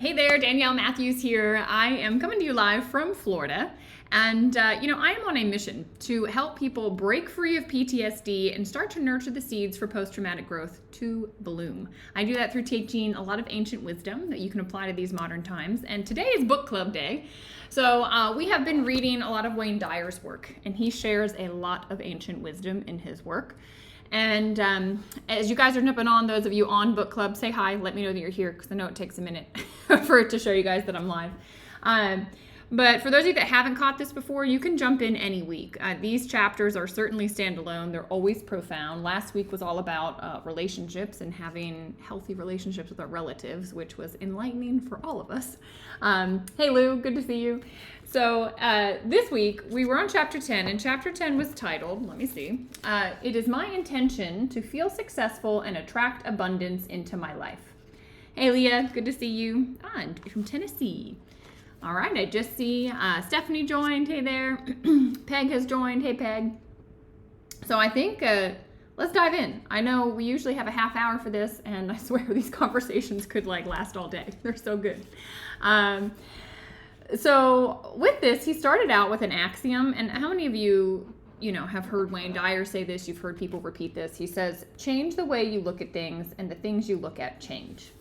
Hey there, Danielle Matthews here. I am coming to you live from Florida. And, I am on a mission to help people break free of PTSD and start to nurture the seeds for post-traumatic growth to bloom. I do that through teaching a lot of ancient wisdom that you can apply to these modern times. And today is book club day. So we have been reading a lot of Wayne Dyer's work, and he shares a lot of ancient wisdom in his work. And as you guys are jumping on, those of you on book club, say hi. Let me know that you're here because I know it takes a minute for it to show you guys that I'm live. But for those of you that haven't caught this before, you can jump in any week. These chapters are certainly standalone. They're always profound. Last week was all about relationships and having healthy relationships with our relatives, which was enlightening for all of us. Hey Lou, good to see you. So this week we were on chapter 10, and chapter 10 was titled, let me see, It is my intention to feel successful and attract abundance into my life. Hey Leah, good to see you. And from Tennessee. All right, I just see Stephanie joined. Hey there. Peg has joined. Hey Peg. So I think let's dive in. I know we usually have a half hour for this, and I swear these conversations could last all day. They're so good. So with this, he started out with an axiom, and how many of you, have heard Wayne Dyer say this? You've heard people repeat this. He says, change the way you look at things, and the things you look at change.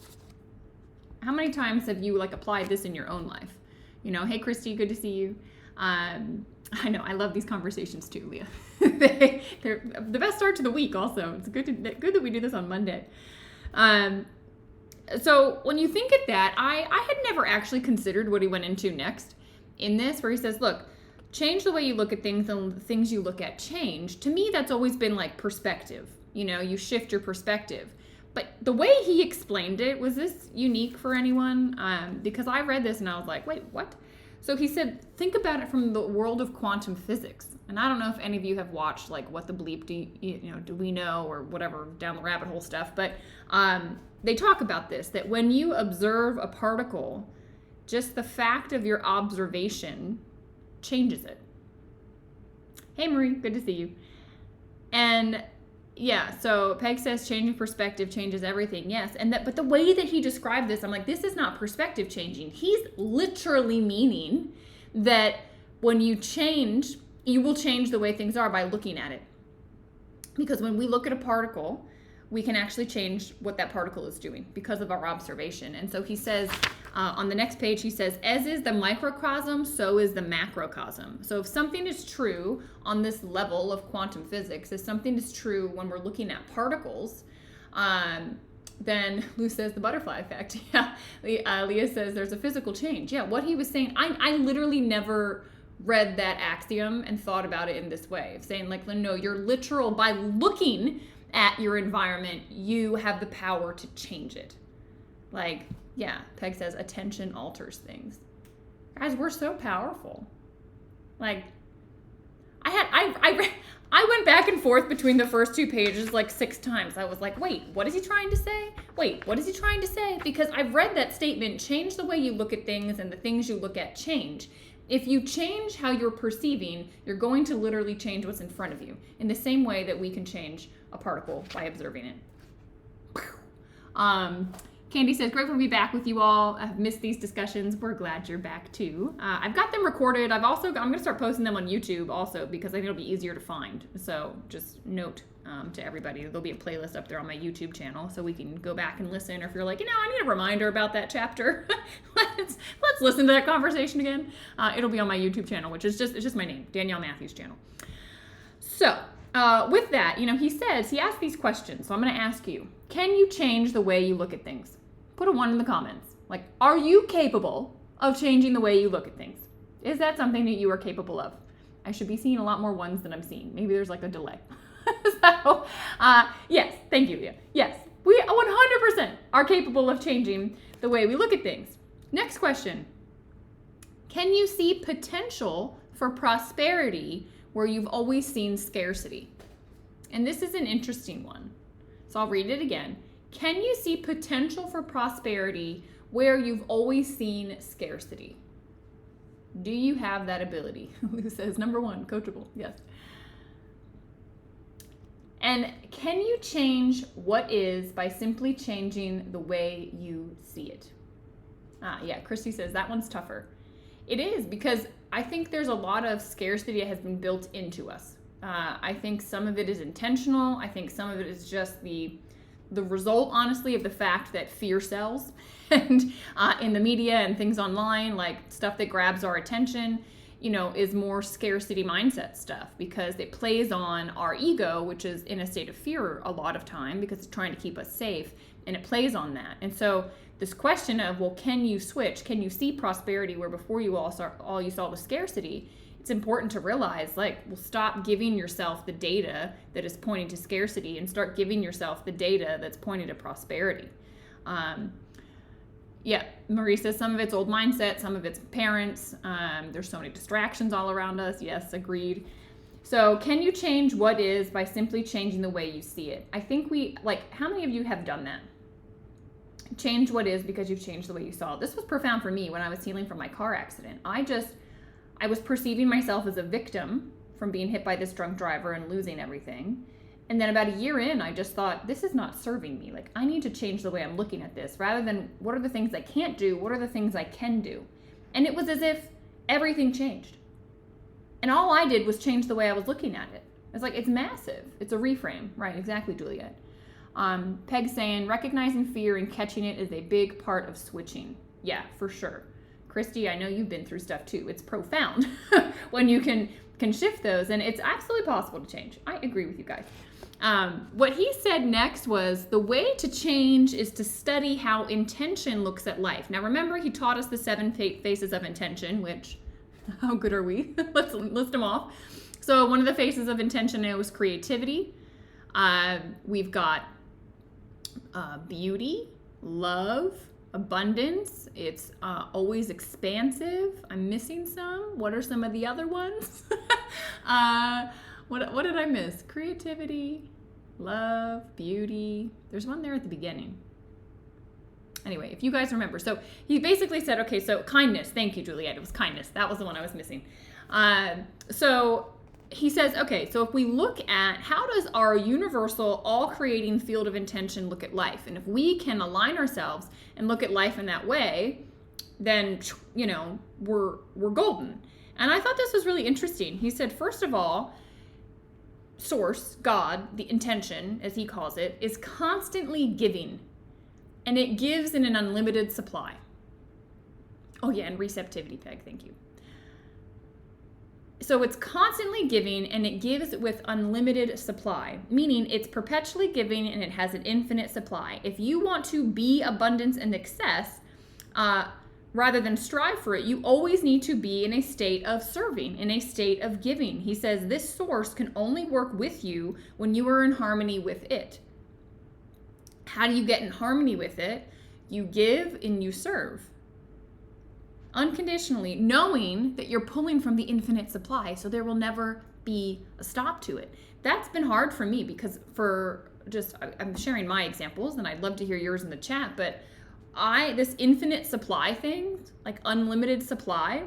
How many times have you applied this in your own life? Hey Christy, good to see you. I know, I love these conversations too, Leah. They're the best start to the week also. It's good that we do this on Monday. So when you think at that, I had never actually considered what he went into next in this, where he says, look, change the way you look at things and the things you look at change. To me, that's always been perspective. You shift your perspective. But the way he explained it, was this unique for anyone? Because I read this and I was like, wait, what? So he said, think about it from the world of quantum physics. And I don't know if any of you have watched What the Bleep do we know, or whatever, down the rabbit hole stuff. But they talk about this, that when you observe a particle, just the fact of your observation changes it. Hey Marie, good to see you. And yeah, so Peg says changing perspective changes everything. Yes, but the way that he described this, I'm like, this is not perspective changing. He's literally meaning that when you change, you will change the way things are by looking at it. Because when we look at a particle, we can actually change what that particle is doing because of our observation. And so he says, on the next page, he says, as is the microcosm, so is the macrocosm. So if something is true on this level of quantum physics, if something is true when we're looking at particles, then Lou says the butterfly effect. Yeah, Leah says there's a physical change. Yeah, what he was saying, I literally never read that axiom and thought about it in this way, of saying no, you're literal, by looking at your environment, you have the power to change it. Yeah, Peg says attention alters things. Guys, we're so powerful. I went back and forth between the first two pages 6 times. I was like, wait, what is he trying to say? Wait, what is he trying to say? Because I've read that statement, change the way you look at things and the things you look at change. If you change how you're perceiving, you're going to literally change what's in front of you, in the same way that we can change a particle by observing it. Candy says, grateful to be back with you all. I've missed these discussions. We're glad you're back too. I've got them recorded. I'm going to start posting them on YouTube also, because I think it'll be easier to find. So just note to everybody, there'll be a playlist up there on my YouTube channel, so we can go back and listen. Or if you're like, I need a reminder about that chapter, let's listen to that conversation again. It'll be on my YouTube channel, which is just my name, Danielle Matthews channel. So with that, he asked these questions. So I'm going to ask you, can you change the way you look at things? Put a 1 in the comments. Are you capable of changing the way you look at things? Is that something that you are capable of? I should be seeing a lot more 1s than I'm seeing. Maybe there's a delay. So, yes, thank you, Leah. Yes, we 100% are capable of changing the way we look at things. Next question. Can you see potential for prosperity where you've always seen scarcity? And this is an interesting one. So I'll read it again. Can you see potential for prosperity where you've always seen scarcity? Do you have that ability? Lou says, number 1, coachable. Yes. And can you change what is by simply changing the way you see it? Yeah, Christy says that one's tougher. It is, because I think there's a lot of scarcity that has been built into us. I think some of it is intentional. I think some of it is just the result, honestly, of the fact that fear sells, and in the media and things online, like stuff that grabs our attention, is more scarcity mindset stuff, because it plays on our ego, which is in a state of fear a lot of time because it's trying to keep us safe, and it plays on that. And so this question of, well, can you switch? Can you see prosperity where before you all you saw was scarcity? It's important to realize, stop giving yourself the data that is pointing to scarcity and start giving yourself the data that's pointing to prosperity. Yeah, Marie says some of it's old mindset, some of it's parents. There's so many distractions all around us. Yes, agreed. So can you change what is by simply changing the way you see it? I think how many of you have done that? Change what is because you've changed the way you saw it. This was profound for me when I was healing from my car accident. I was perceiving myself as a victim from being hit by this drunk driver and losing everything. And then about a year in, I just thought, this is not serving me. I need to change the way I'm looking at this. Rather than, what are the things I can't do? What are the things I can do? And it was as if everything changed. And all I did was change the way I was looking at it. It's massive. It's a reframe. Right, exactly, Juliet. Peg saying, recognizing fear and catching it is a big part of switching. Yeah, for sure. Christy, I know you've been through stuff too. It's profound when you can shift those, and it's absolutely possible to change. I agree with you guys. What he said next was, the way to change is to study how intention looks at life. Now remember, he taught us the 7 faces of intention, which, how good are we? Let's list them off. So one of the faces of intention was creativity. We've got beauty, love, abundance. It's always expansive. I'm missing some. What are some of the other ones? What did I miss? Creativity, love, beauty. There's one there at the beginning. Anyway, if you guys remember. So he basically said, okay, so kindness. Thank you, Juliet. It was kindness. That was the one I was missing. So he says, okay, so if we look at how does our universal, all-creating field of intention look at life? And if we can align ourselves and look at life in that way, then, we're golden. And I thought this was really interesting. He said, first of all, source, God, the intention, as he calls it, is constantly giving. And it gives in an unlimited supply. Oh yeah, and receptivity, Peg, thank you. So it's constantly giving, and it gives with unlimited supply, meaning it's perpetually giving and it has an infinite supply. If you want to be abundance and excess, rather than strive for it, you always need to be in a state of serving, in a state of giving. He says this source can only work with you when you are in harmony with it. How do you get in harmony with it? You give and you serve. Unconditionally, knowing that you're pulling from the infinite supply, so there will never be a stop to it. That's been hard for me because I'm sharing my examples, and I'd love to hear yours in the chat, but this infinite supply thing, unlimited supply,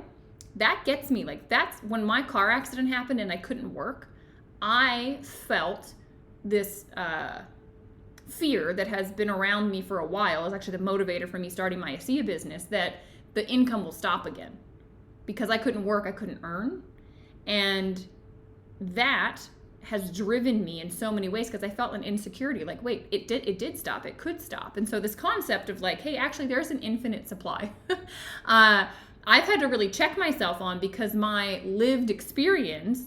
that gets me. That's when my car accident happened and I couldn't work. I felt this fear that has been around me for a while. Is actually the motivator for me starting my ASEA business, that the income will stop again because I couldn't work, I couldn't earn. And that has driven me in so many ways because I felt an insecurity. Wait, it did stop, it could stop. And so this concept of hey, actually there's an infinite supply. I've had to really check myself on, because my lived experience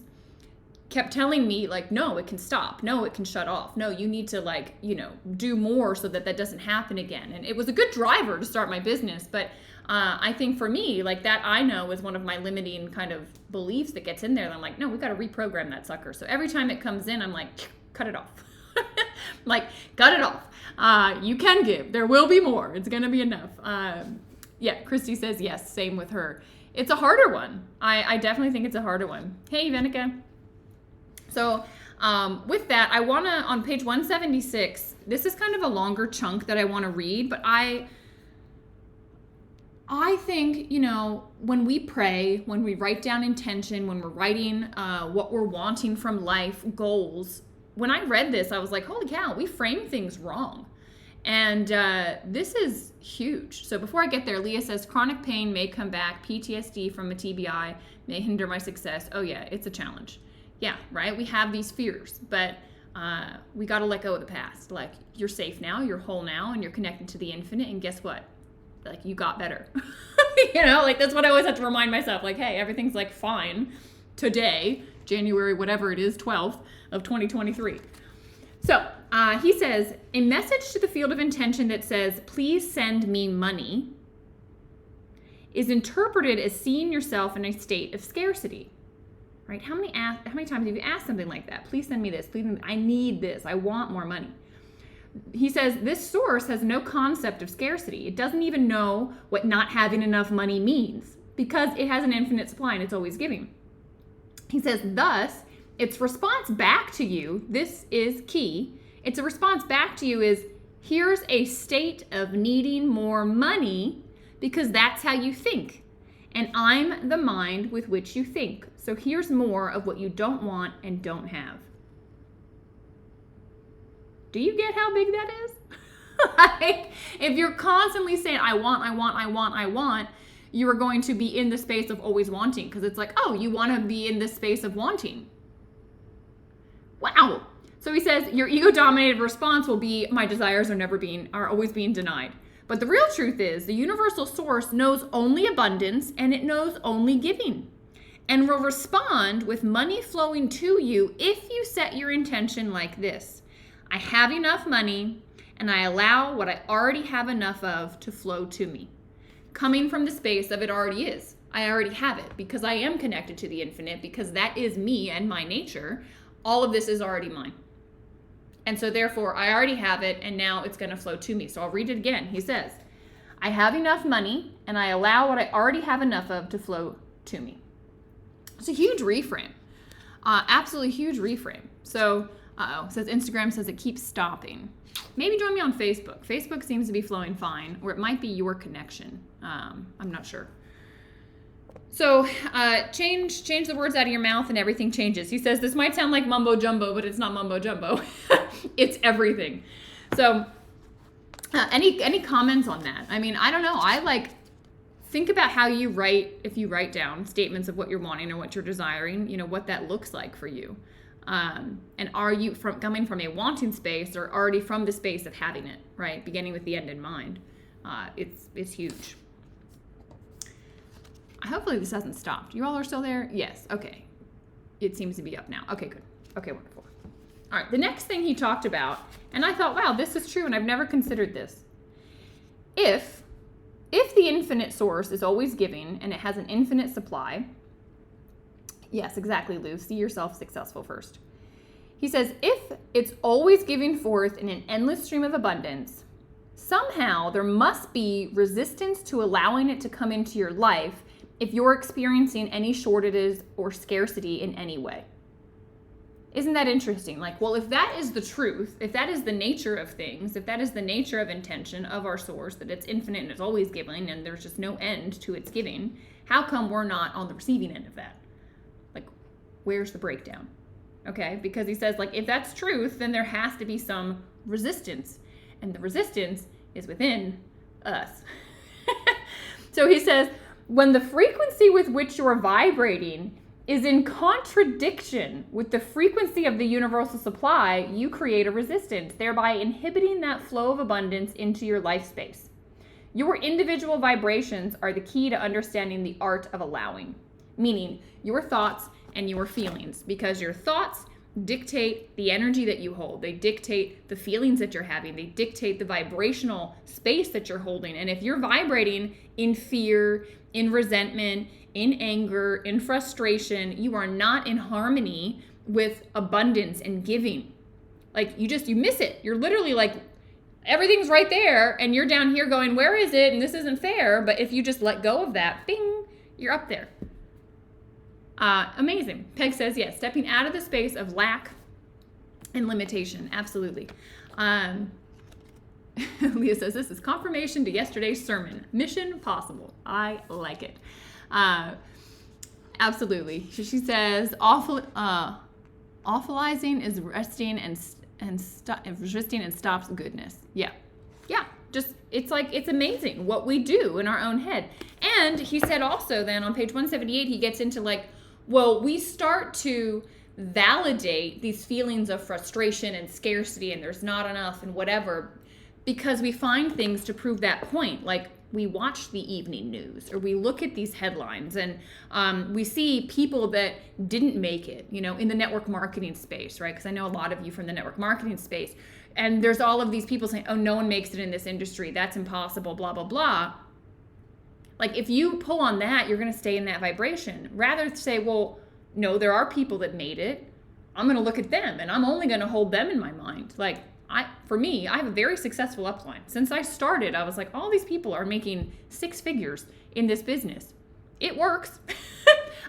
kept telling me no, it can stop. No, it can shut off. No, you need to do more so that doesn't happen again. And it was a good driver to start my business, but I think for me, that I know is one of my limiting kind of beliefs that gets in there. And I'm no, we got to reprogram that sucker. So every time it comes in, I'm cut it off. Cut it off. You can give. There will be more. It's going to be enough. Yeah, Christy says yes, same with her. It's a harder one. I definitely think it's a harder one. Hey, Venica. So with that, I want to, on page 176, this is kind of a longer chunk that I want to read, but I think, when we pray, when we write down intention, when we're writing what we're wanting from life, goals, when I read this, I was holy cow, we frame things wrong. And this is huge. So before I get there, Leah says, chronic pain may come back. PTSD from a TBI may hinder my success. Oh yeah, it's a challenge. Yeah, right? We have these fears, but we got to let go of the past. Like, you're safe now, you're whole now, and you're connected to the infinite. And guess what? Like, you got better. Like, that's what I always have to remind myself. Like, hey, everything's like fine today, January, whatever it is, 12th of 2023. So he says, a message to the field of intention that says, please send me money, is interpreted as seeing yourself in a state of scarcity. Right? How many times have you asked something like that? Please send me this. Please, I need this. I want more money. He says this source has no concept of scarcity. It doesn't even know what not having enough money means because it has an infinite supply and it's always giving. He says, thus, its response back to you, this is key, its response back to you is, here's a state of needing more money because that's how you think. And I'm the mind with which you think. So here's more of what you don't want and don't have. Do you get how big that is? Like, if you're constantly saying, I want, you are going to be in the space of always wanting, because it's like, oh, you want to be in this space of wanting. Wow. So he says, your ego-dominated response will be, my desires are always being denied. But the real truth is, the universal source knows only abundance and it knows only giving, and will respond with money flowing to you if you set your intention like this. I have enough money, and I allow what I already have enough of to flow to me. Coming from the space of it already is. I already have it because I am connected to the infinite, because that is me and my nature. All of this is already mine. And so therefore, I already have it, and now it's going to flow to me. So I'll read it again. He says, I have enough money, and I allow what I already have enough of to flow to me. It's a huge reframe. Absolutely huge reframe. So, says Instagram says it keeps stopping. Maybe join me on Facebook. Facebook seems to be flowing fine, or it might be your connection. I'm not sure. So change the words out of your mouth and everything changes. He says this might sound like mumbo jumbo, but it's not mumbo jumbo. It's everything. So any comments on that? I mean, I don't know. Think about how you write, if you write down statements of what you're wanting or what you're desiring, what that looks like for you. And are you coming from a wanting space or already from the space of having it, right? Beginning with the end in mind. It's huge. Hopefully this hasn't stopped. You all are still there? Yes. Okay. It seems to be up now. Okay, good. Okay, wonderful. All right. The next thing he talked about, and I thought, wow, this is true, and I've never considered this. If the infinite source is always giving and it has an infinite supply, yes, exactly, Lou. See yourself successful first. He says, if it's always giving forth in an endless stream of abundance, somehow there must be resistance to allowing it to come into your life if you're experiencing any shortages or scarcity in any way. Isn't that interesting? Like, well, if that is the truth, if that is the nature of things, if that is the nature of intention of our source, that it's infinite and it's always giving and there's just no end to its giving, how come we're not on the receiving end of that? Like, where's the breakdown? Okay, because he says, like, if that's truth, then there has to be some resistance, and the resistance is within us. So he says, when the frequency with which you're vibrating is in contradiction with the frequency of the universal supply, you create a resistance, thereby inhibiting that flow of abundance into your life space. Your individual vibrations are the key to understanding the art of allowing, meaning your thoughts and your feelings, because your thoughts dictate the energy that you hold. They dictate the feelings that you're having. They dictate the vibrational space that you're holding. And if you're vibrating in fear, in resentment, in anger, in frustration, you are not in harmony with abundance and giving. Like, you miss it. You're literally like, everything's right there, and you're down here going, where is it? And this isn't fair. But if you just let go of that, bing, you're up there. Amazing. Peg says, yes, stepping out of the space of lack and limitation. Absolutely. Leah says, this is confirmation to yesterday's sermon. Mission possible. I like it. Absolutely. She says, awfulizing is resting and resisting and stops goodness. Yeah. Yeah, just it's amazing what we do in our own head. And he said also then on page 178, he gets into like, well, we start to validate these feelings of frustration and scarcity and there's not enough and whatever because we find things to prove that point. Like we watch the evening news or we look at these headlines and we see people that didn't make it, in the network marketing space, right? Because I know a lot of you from the network marketing space. And there's all of these people saying, oh, no one makes it in this industry. That's impossible, blah, blah, blah. Like if you pull on that, you're going to stay in that vibration. Rather say, well, no, there are people that made it. I'm going to look at them and I'm only going to hold them in my mind. Like for me, I have a very successful upline. Since I started, I was like, all these people are making 6 figures in this business. It works.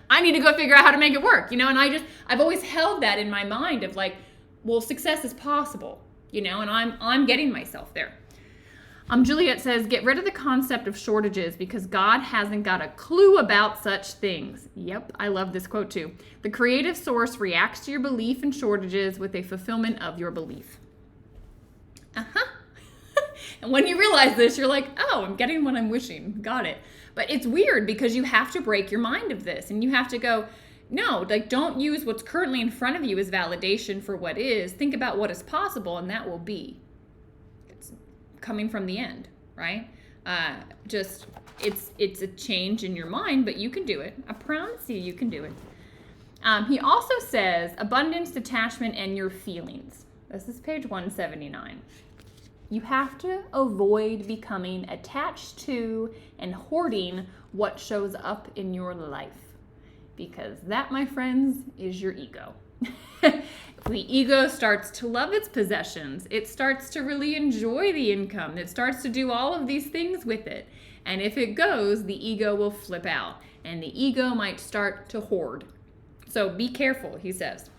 I need to go figure out how to make it work, and I've always held that in my mind of like, well, success is possible, and I'm getting myself there. Juliet says, get rid of the concept of shortages because God hasn't got a clue about such things. Yep, I love this quote too. The creative source reacts to your belief in shortages with a fulfillment of your belief. And when you realize this, you're like, oh, I'm getting what I'm wishing. Got it. But it's weird because you have to break your mind of this and you have to go, no, like don't use what's currently in front of you as validation for what is. Think about what is possible and that will be. It's coming from the end, right? It's a change in your mind, but you can do it. I promise you can do it. He also says abundance, detachment, and your feelings. This is page 179. You have to avoid becoming attached to and hoarding what shows up in your life. Because that, my friends, is your ego. The ego starts to love its possessions. It starts to really enjoy the income. It starts to do all of these things with it. And if it goes, the ego will flip out. And the ego might start to hoard. So be careful, he says.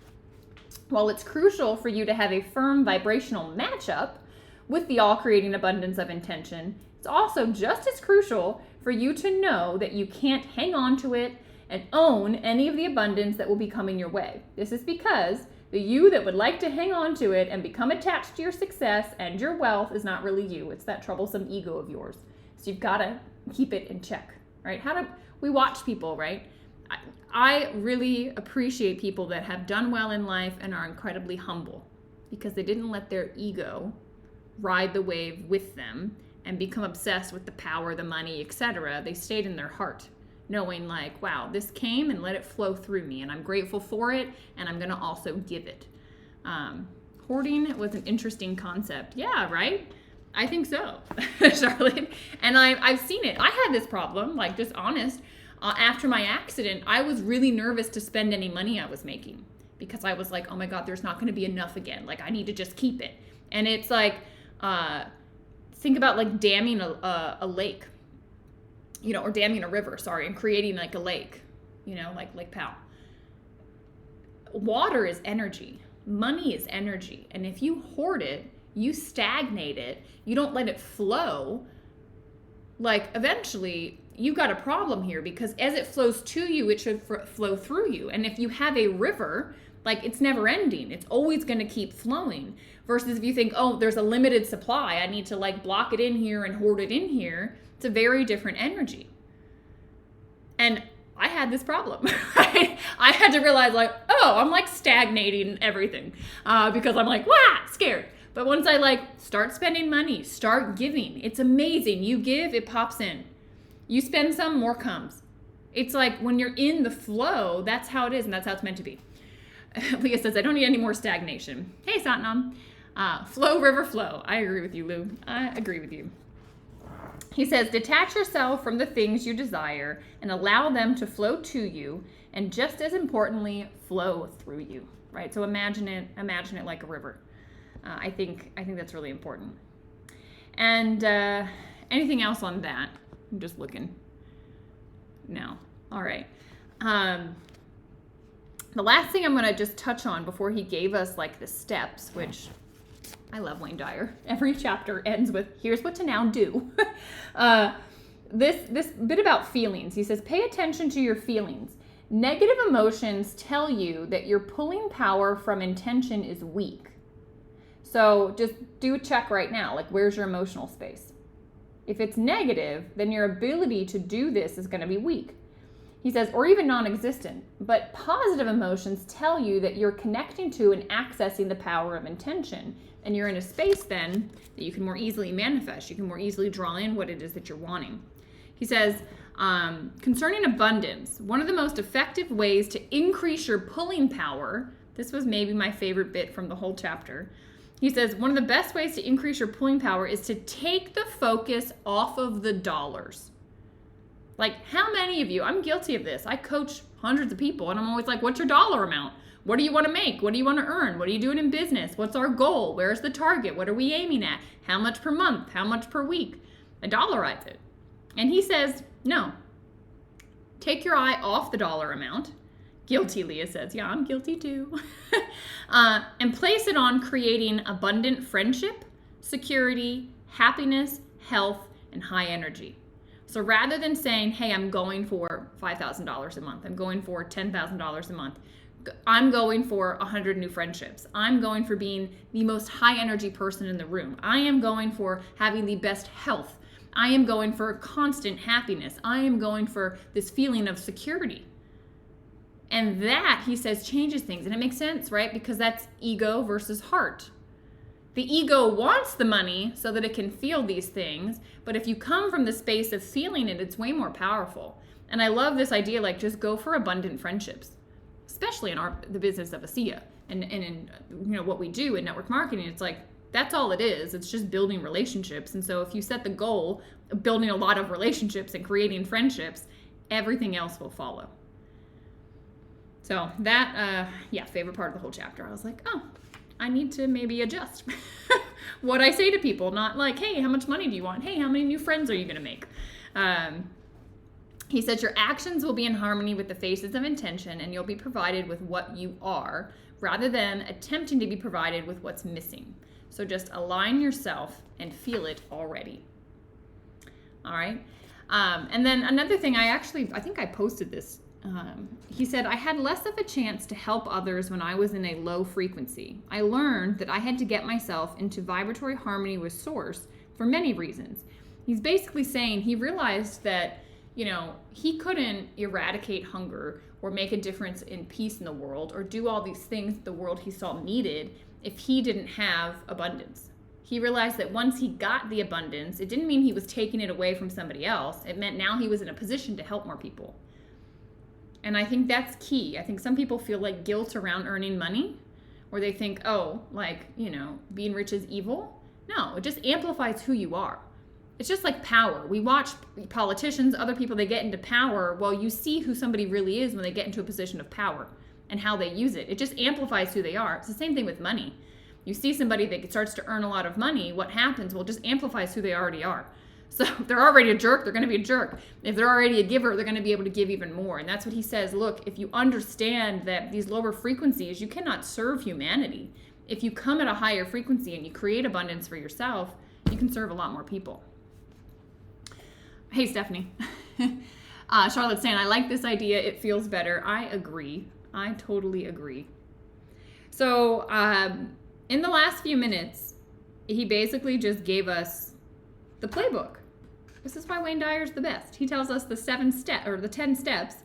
While it's crucial for you to have a firm vibrational matchup with the all-creating abundance of intention, it's also just as crucial for you to know that you can't hang on to it and own any of the abundance that will be coming your way. This is because the you that would like to hang on to it and become attached to your success and your wealth is not really you. It's that troublesome ego of yours. So you've got to keep it in check, right? We watch people, right? I really appreciate people that have done well in life and are incredibly humble because they didn't let their ego ride the wave with them and become obsessed with the power, the money, etc. They stayed in their heart, knowing like, wow, this came and let it flow through me and I'm grateful for it and I'm going to also give it. Hoarding was an interesting concept. Yeah, right? I think so, Charlotte. And I've seen it. I had this problem, like just honest. After my accident, I was really nervous to spend any money I was making because I was like, oh my God, there's not going to be enough again. Like I need to just keep it. And it's like, think about like damming a lake, or damming a river, and creating like a lake, like Lake Powell. Water is energy. Money is energy. And if you hoard it, you stagnate it, you don't let it flow, like eventually you've got a problem here because as it flows to you, it should flow through you. And if you have a river, like it's never ending. It's always going to keep flowing. Versus if you think, oh, there's a limited supply, I need to like block it in here and hoard it in here. It's a very different energy. And I had this problem. Right? I had to realize like, oh, I'm like stagnating everything because I'm like, scared. But once I like start spending money, start giving, it's amazing. You give, it pops in. You spend some, more comes. It's like when you're in the flow, that's how it is and that's how it's meant to be. Leah says, I don't need any more stagnation. Hey, Satnam. Flow, river, flow. I agree with you, Lou. I agree with you. He says, detach yourself from the things you desire and allow them to flow to you, and just as importantly, flow through you, right? So imagine it like a river. I think that's really important. And anything else on that? I'm just looking. No. All right. The last thing I'm going to just touch on before he gave us like the steps, which I love Wayne Dyer. Every chapter ends with, here's what to now do. This bit about feelings. He says, pay attention to your feelings. Negative emotions tell you that your pulling power from intention is weak. So So just do a check right now. Like, where's your emotional space? If it's negative, then your ability to do this is going to be weak. He says, or even non-existent. But positive emotions tell you that you're connecting to and accessing the power of intention. And you're in a space then that you can more easily manifest. You can more easily draw in what it is that you're wanting. He says, concerning abundance, one of the most effective ways to increase your pulling power, this was maybe my favorite bit from the whole chapter. He says, one of the best ways to increase your pulling power is to take the focus off of the dollars. Like, how many of you, I'm guilty of this. I coach hundreds of people and I'm always like, what's your dollar amount? What do you want to make? What do you want to earn? What are you doing in business? What's our goal? Where's the target? What are we aiming at? How much per month? How much per week? I dollarize it. And he says, no, take your eye off the dollar amount. Guilty, Leah says. Yeah, I'm guilty too. And place it on creating abundant friendship, security, happiness, health, and high energy. So rather than saying, hey, I'm going for $5,000 a month, I'm going for $10,000 a month, I'm going for 100 new friendships, I'm going for being the most high energy person in the room, I am going for having the best health, I am going for constant happiness, I am going for this feeling of security. And that, he says, changes things. And it makes sense, right? Because that's ego versus heart. The ego wants the money so that it can feel these things. But if you come from the space of feeling it, it's way more powerful. And I love this idea, like, just go for abundant friendships, especially in the business of ASEA and in what we do in network marketing. It's like, that's all it is. It's just building relationships. And so if you set the goal of building a lot of relationships and creating friendships, everything else will follow. So that, favorite part of the whole chapter. I was like, oh, I need to maybe adjust what I say to people. Not like, hey, how much money do you want? Hey, how many new friends are you going to make? He says your actions will be in harmony with the phases of intention and you'll be provided with what you are rather than attempting to be provided with what's missing. So just align yourself and feel it already. All right. And then another thing, I think I posted this. He said, I had less of a chance to help others when I was in a low frequency. I learned that I had to get myself into vibratory harmony with Source for many reasons. He's basically saying he realized that, he couldn't eradicate hunger or make a difference in peace in the world or do all these things the world he saw needed if he didn't have abundance. He realized that once he got the abundance, it didn't mean he was taking it away from somebody else. It meant now he was in a position to help more people. And I think that's key. I think some people feel like guilt around earning money, or they think, being rich is evil. No, it just amplifies who you are. It's just like power. We watch politicians, other people, they get into power. Well, you see who somebody really is when they get into a position of power and how they use it. It just amplifies who they are. It's the same thing with money. You see somebody that starts to earn a lot of money, what happens? Well, it just amplifies who they already are. So if they're already a jerk, they're going to be a jerk. If they're already a giver, they're going to be able to give even more. And that's what he says. Look, if you understand that these lower frequencies, you cannot serve humanity. If you come at a higher frequency and you create abundance for yourself, you can serve a lot more people. Hey, Stephanie. Charlotte's saying, I like this idea. It feels better. I agree. I totally agree. So in the last few minutes, he basically just gave us the playbook. This is why Wayne Dyer's the best. He tells us the 10 steps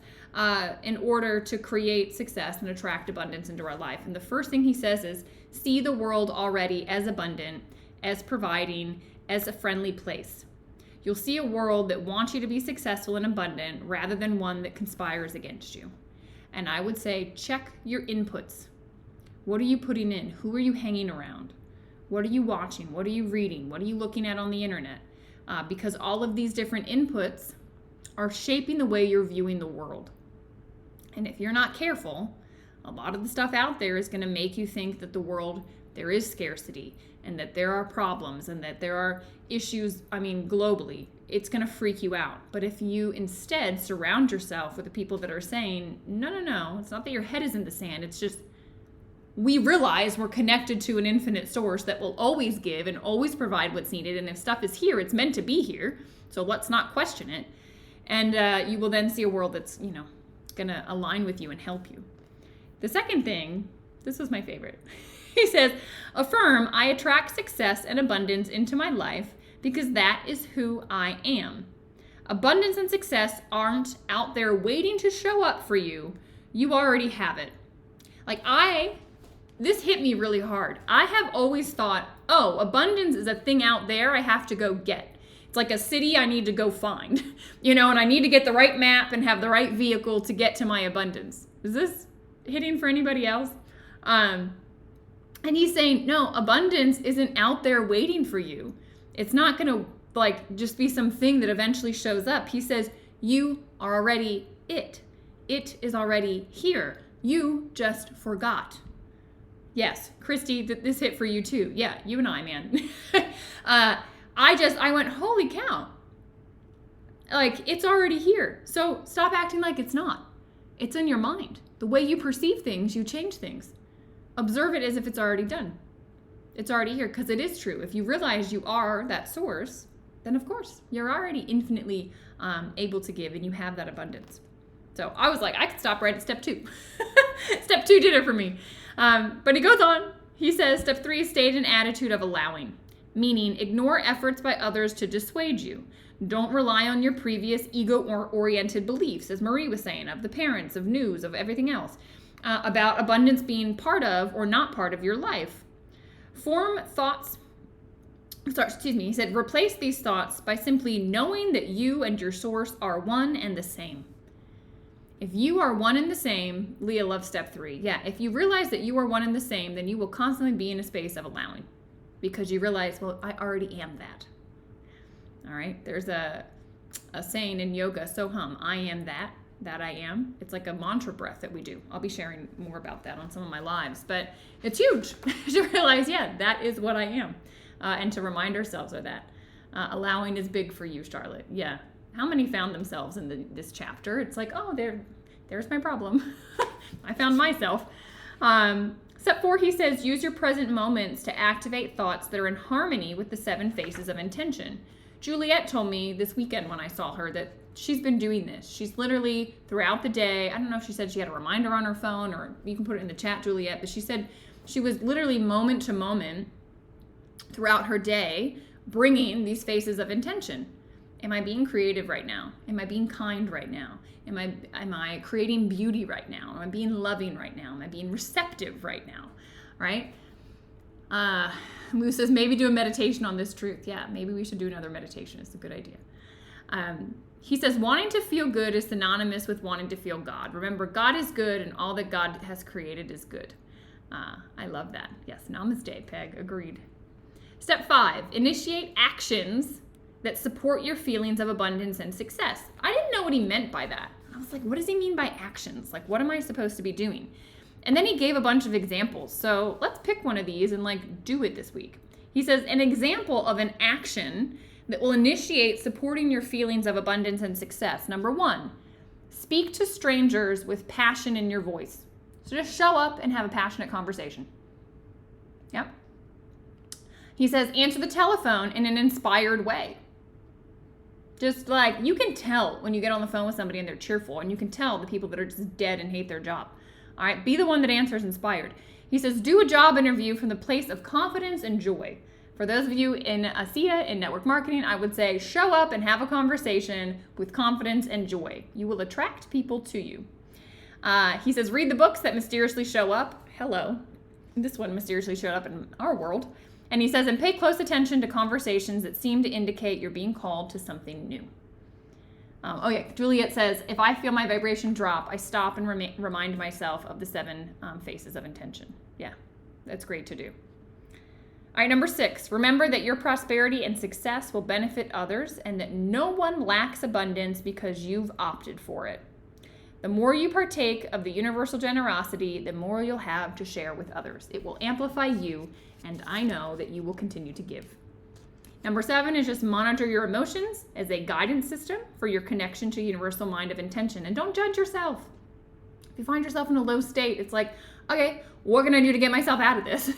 in order to create success and attract abundance into our life. And the first thing he says is see the world already as abundant, as providing, as a friendly place. You'll see a world that wants you to be successful and abundant rather than one that conspires against you. And I would say check your inputs. What are you putting in? Who are you hanging around? What are you watching? What are you reading? What are you looking at on the internet? Because all of these different inputs are shaping the way you're viewing the world. And if you're not careful, a lot of the stuff out there is going to make you think that the world, there is scarcity and that there are problems and that there are issues, globally. It's going to freak you out. But if you instead surround yourself with the people that are saying, no, it's not that your head is in the sand. It's just we realize we're connected to an infinite source that will always give and always provide what's needed. And if stuff is here, it's meant to be here. So let's not question it. And you will then see a world that's, going to align with you and help you. The second thing, this was my favorite. He says, affirm I attract success and abundance into my life because that is who I am. Abundance and success aren't out there waiting to show up for you. You already have it. This hit me really hard. I have always thought, oh, abundance is a thing out there I have to go get. It's like a city I need to go find, and I need to get the right map and have the right vehicle to get to my abundance. Is this hitting for anybody else? And he's saying, no, abundance isn't out there waiting for you. It's not going to just be something that eventually shows up. He says, you are already it. It is already here. You just forgot. Yes, Christy, this hit for you too. Yeah, you and I, man. I went, holy cow. It's already here. So stop acting like it's not. It's in your mind. The way you perceive things, you change things. Observe it as if it's already done. It's already here because it is true. If you realize you are that source, then of course, you're already infinitely able to give and you have that abundance. So I was like, I could stop right at step 2. Step 2 did it for me. But he goes on. He says, step 3, state an attitude of allowing, meaning ignore efforts by others to dissuade you. Don't rely on your previous ego-oriented beliefs, as Marie was saying, of the parents, of news, of everything else, about abundance being part of or not part of your life. He said, replace these thoughts by simply knowing that you and your source are one and the same. If you are one and the same, Leah loves step 3. Yeah, if you realize that you are one and the same, then you will constantly be in a space of allowing because you realize, well, I already am that. All right, there's a saying in yoga, soham, I am that I am. It's like a mantra breath that we do. I'll be sharing more about that on some of my lives, but it's huge to realize, yeah, that is what I am. And to remind ourselves of that. Allowing is big for you, Charlotte. Yeah. How many found themselves in this chapter? It's like, oh, there's my problem. I found myself. Step 4, he says, use your present moments to activate thoughts that are in harmony with the 7 phases of intention. Juliet told me this weekend when I saw her that she's been doing this. She's literally throughout the day, I don't know if she said she had a reminder on her phone or you can put it in the chat, Juliet, but she said she was literally moment to moment throughout her day bringing these phases of intention. Am I being creative right now? Am I being kind right now? Am I creating beauty right now? Am I being loving right now? Am I being receptive right now? Right? Lou says, maybe do a meditation on this truth. Yeah, maybe we should do another meditation. It's a good idea. He says, wanting to feel good is synonymous with wanting to feel God. Remember, God is good and all that God has created is good. I love that. Yes, namaste, Peg. Agreed. Step 5, initiate actions that support your feelings of abundance and success. I didn't know what he meant by that. I was like, what does he mean by actions? Like, what am I supposed to be doing? And then he gave a bunch of examples. So let's pick one of these and do it this week. He says, an example of an action that will initiate supporting your feelings of abundance and success. Number 1, speak to strangers with passion in your voice. So just show up and have a passionate conversation. Yep. He says, answer the telephone in an inspired way. Just you can tell when you get on the phone with somebody and they're cheerful, and you can tell the people that are just dead and hate their job. All right, be the one that answers inspired. He says, do a job interview from the place of confidence and joy. For those of you in ASEA, in network marketing, I would say show up and have a conversation with confidence and joy. You will attract people to you. He says, read the books that mysteriously show up. Hello. This one mysteriously showed up in our world. And he says, and pay close attention to conversations that seem to indicate you're being called to something new. Juliet says, if I feel my vibration drop, I stop and remind myself of the 7 phases of intention. Yeah, that's great to do. All right, number 6, remember that your prosperity and success will benefit others and that no one lacks abundance because you've opted for it. The more you partake of the universal generosity, the more you'll have to share with others. It will amplify you, and I know that you will continue to give. Number 7 is just monitor your emotions as a guidance system for your connection to universal mind of intention. And don't judge yourself. If you find yourself in a low state, it's like, okay, what can I do to get myself out of this?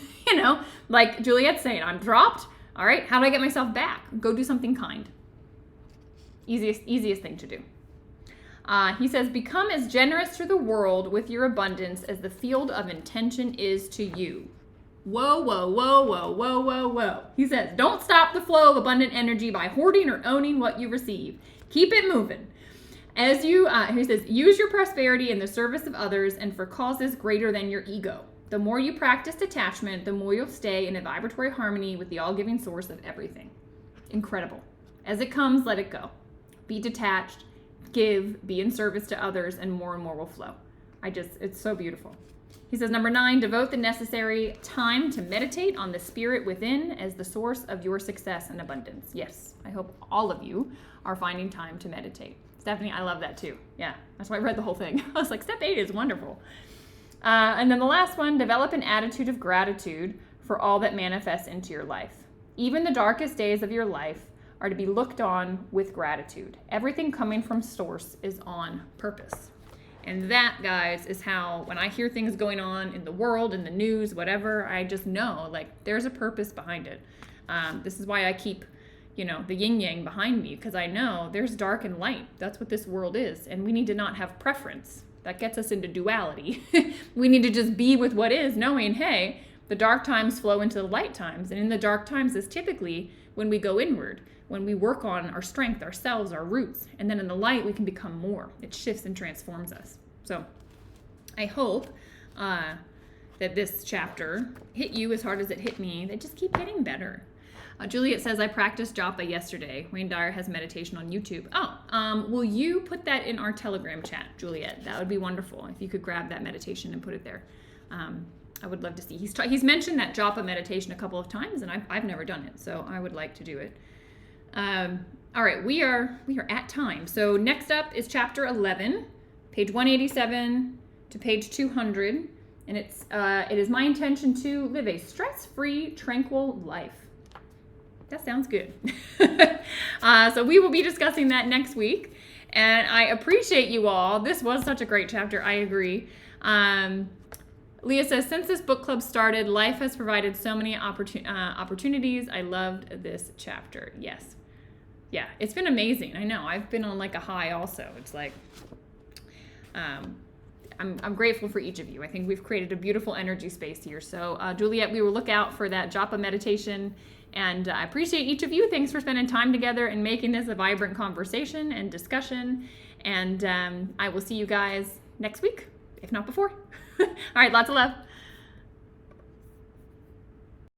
Like Juliet's saying, I'm dropped. All right, how do I get myself back? Go do something kind. Easiest thing to do. He says, become as generous to the world with your abundance as the field of intention is to you. Whoa, whoa, whoa, whoa, whoa, whoa, whoa. He says, don't stop the flow of abundant energy by hoarding or owning what you receive. Keep it moving. As you, he says, use your prosperity in the service of others and for causes greater than your ego. The more you practice detachment, the more you'll stay in a vibratory harmony with the all-giving source of everything. Incredible. As it comes, let it go. Be detached, give, be in service to others, and more will flow. It's so beautiful. He says, number 9, devote the necessary time to meditate on the spirit within as the source of your success and abundance. Yes, I hope all of you are finding time to meditate. Stephanie, I love that too. Yeah, that's why I read the whole thing. I was like, step 8 is wonderful. And then the last one, develop an attitude of gratitude for all that manifests into your life. Even the darkest days of your life are to be looked on with gratitude. Everything coming from source is on purpose. And that, guys, is how, when I hear things going on in the world, in the news, whatever, I just know, like, there's a purpose behind it. This is why I keep, the yin-yang behind me, because I know there's dark and light. That's what this world is. And we need to not have preference. That gets us into duality. We need to just be with what is, knowing, hey, the dark times flow into the light times. And in the dark times is typically when we go inward, when we work on our strength, ourselves, our roots. And then in the light, we can become more. It shifts and transforms us. So I hope that this chapter hit you as hard as it hit me. They just keep getting better. Juliet says, I practiced japa yesterday. Wayne Dyer has meditation on YouTube. Will you put that in our Telegram chat, Juliet? That would be wonderful if you could grab that meditation and put it there. I would love to see. He's mentioned that japa meditation a couple of times, and I've never done it, so I would like to do it. All right, we are at time. So next up is chapter 11, page 187 to page 200, and it is my intention to live a stress-free, tranquil life. That sounds good. So we will be discussing that next week, and I appreciate you all. This was such a great chapter. I agree. Leah says, since this book club started, life has provided so many opportunities. I loved this chapter. Yes. Yeah, it's been amazing. I know. I've been on like a high also. It's like, I'm grateful for each of you. I think we've created a beautiful energy space here. So Juliet, we will look out for that japa meditation. And I appreciate each of you. Thanks for spending time together and making this a vibrant conversation and discussion. And I will see you guys next week, if not before. All right, lots of love.